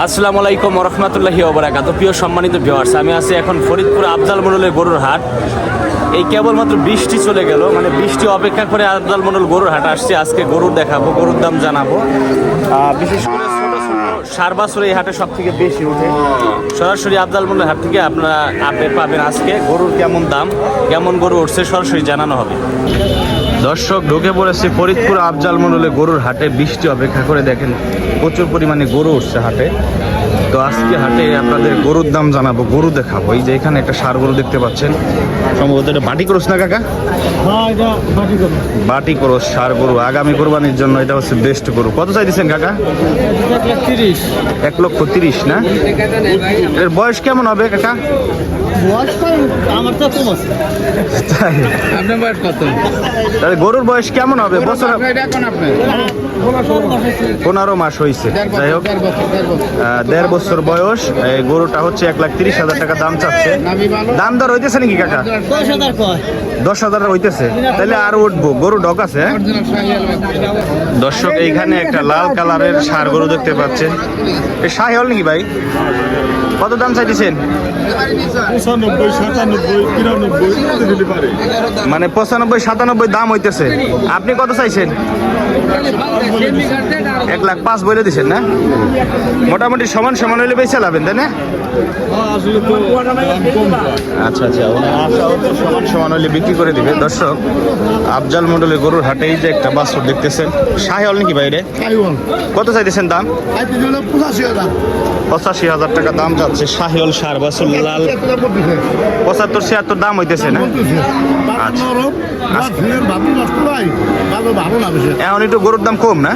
আসসালামু আলাইকুম ওয়া রাহমাতুল্লাহি ওয়া বারাকাতুহু। প্রিয় সম্মানিত ভিউয়ার্স, আমি আছি এখন ফরিদপুর আফজাল মণ্ডলের গরুর হাট। এই কেবলমাত্র বৃষ্টি চলে গেল, মানে বৃষ্টি অপেক্ষা করে আফজাল মণ্ডল গরুর হাট আসছে। আজকে গরুর দেখাবো, গরুর দাম জানাবো। বিশেষ করে ছোট ছোট সার বাছুর এই হাটে সব থেকে বেশি ওঠে। সরাসরি আফজাল মণ্ডলের হাট থেকে আপনারা আপডেট পাবেন। আজকে গরুর কেমন দাম, কেমন গরু উঠছে সরাসরি জানানো হবে। দর্শক, ঢুকে পড়েছে ফরিদপুর আফজাল মণ্ডলের গরুর হাটে। বৃষ্টি অপেক্ষা করে দেখেন প্রচুর পরিমাণে গরু উঠছে হাটে। তো আজকে হাটে আপনাদের গরুর দাম জানাবো, গরু দেখাবো। এই যে এখানে একটা ষাঁড় গরু দেখতে পাচ্ছেন, সম্ভবত এটা বাটি ক্রস না কাকা? বাটি ক্রস ষাঁড় গরু আগামী কোরবানির জন্য এটা হচ্ছে বেস্ট গরু। কত চাই দিচ্ছেন কাকা? 1,30,000 না? এর বয়স কেমন হবে কাকা? তাহলে গরুর বয়স কেমন হবে? বছর 15 মাস হয়েছে। যাই হোক, 1.5 বছর বয়স। এই গরুটা হচ্ছে 1,30,000 টাকা দাম চাচ্ছে। দাম দর হইতেছে নাকি কাকা? 10,000 হইতেছে। তাহলে আর উঠবো। গরু ডক আছে। দর্শক, এইখানে একটা লাল কালারের ষাঁড় গরু দেখতে পাচ্ছেন। এই শাহিওয়াল নাকি ভাই? কত দাম চাইতেছেন? 95, 97 দাম হইতেছে। আপনি কত চাইছেন? 1,05,000 বলে দিচ্ছেন না? মোটামুটি সমান সমান হইলে বেশি লাভেন, তাই না? আচ্ছা আচ্ছা, সমান সমান হইলে বিক্রি করে দিবে। দর্শক, আফজাল মণ্ডলের গরুর হাটে এই যে একটা বাছুর দেখতেছেন, শাহিওয়াল নাকি বাইরে? কত চাইতেছেন দাম? 85,000 টাকা দাম যাচ্ছে। শাহিওয়াল ষাঁড় বাছুর, লাল। 75-76 দাম হইতেছে না? আচ্ছা, এখন একটু গরুর দাম কম না?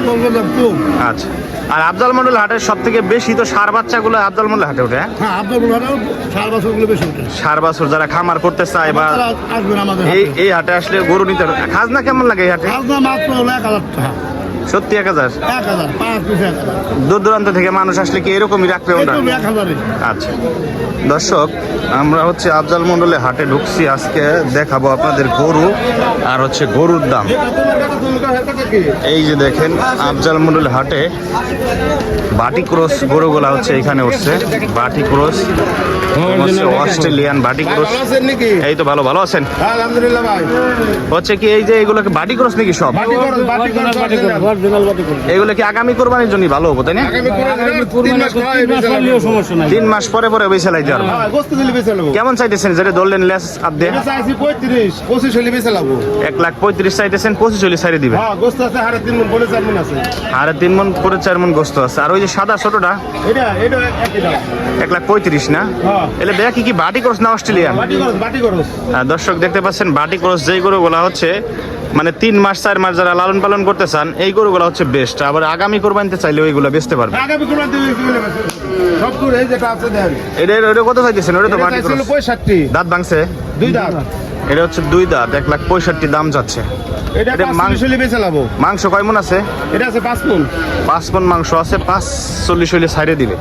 আচ্ছা। আর আফজাল মণ্ডল হাটের সব থেকে বেশি তো ষাঁড় বাচ্চাগুলো আফজাল মণ্ডল হাটে ওঠে। ষাঁড় বাছুর যারা খামার করতে চায় বা এই হাটে আসলে গরু নিতে। খাজনা কেমন লাগে এই হাটে? সত্যি 1,000? দূর দূরান্ত থেকে মানুষ আসলে কি এরকমই রাখবে ওটা? আচ্ছা দর্শক, আমরা হচ্ছে আফজাল মণ্ডলের হাটে ঢুকছি। আজকে দেখাবো আপনাদের গরু আর হচ্ছে গরুর দাম। এই যে দেখেন আফজাল মণ্ডলের হাটে বাটি ক্রস গরুগুলা হচ্ছে এখানে উঠছে। বাটি ক্রস, অস্ট্রেলিয়ান বাটি ক্রস। এই তো ভালো ভালো আছেন? আলহামদুলিল্লাহ ভাই। হচ্ছে কি এই যে এগুলোকে বাটি ক্রস নাকি সব? এগুলো কি আগামী কোরবানির জন্য ভালো হবো, তাই না? 3 মাস পরে পরে বেচে লাইতে পারবো। কেমন চাইতেছেন যেটা ধরলেন লেস আপডে? 1,35,000 চাইতেছেন, 25 সাইডে দিবে। 3.5 মণ করে 4 মণ গোস্ত আছে। আর ওই যে সাদা ছোটটা 1,35,000 না? এলে দেখ কি বাটি ক্রস না অস্ট্রেলিয়ান? দর্শক দেখতে পাচ্ছেন বাটি ক্রস যেই গরুগুলা হচ্ছে মানে 3 মাস 4 মাস যারা লালন পালন করতে চান এই গরুগুলো হচ্ছে বেস্ট। আবার আগামী কোরবানিতে চাইলে ওইগুলো বেচতে পারবে। এটা কত চাইতেছেন? ওটা তো বাটি ক্রস। 65 দাঁত ভাঙছে? 2 দাঁত। এটা হচ্ছে 2 দাঁত, 1,65,000 দাম যাচ্ছে। মাংস কয় মণ আছে? এটা আছে 5 মণ। 5 মণ মাংস আছে। 5,40 হইলে সাইডে দিবে।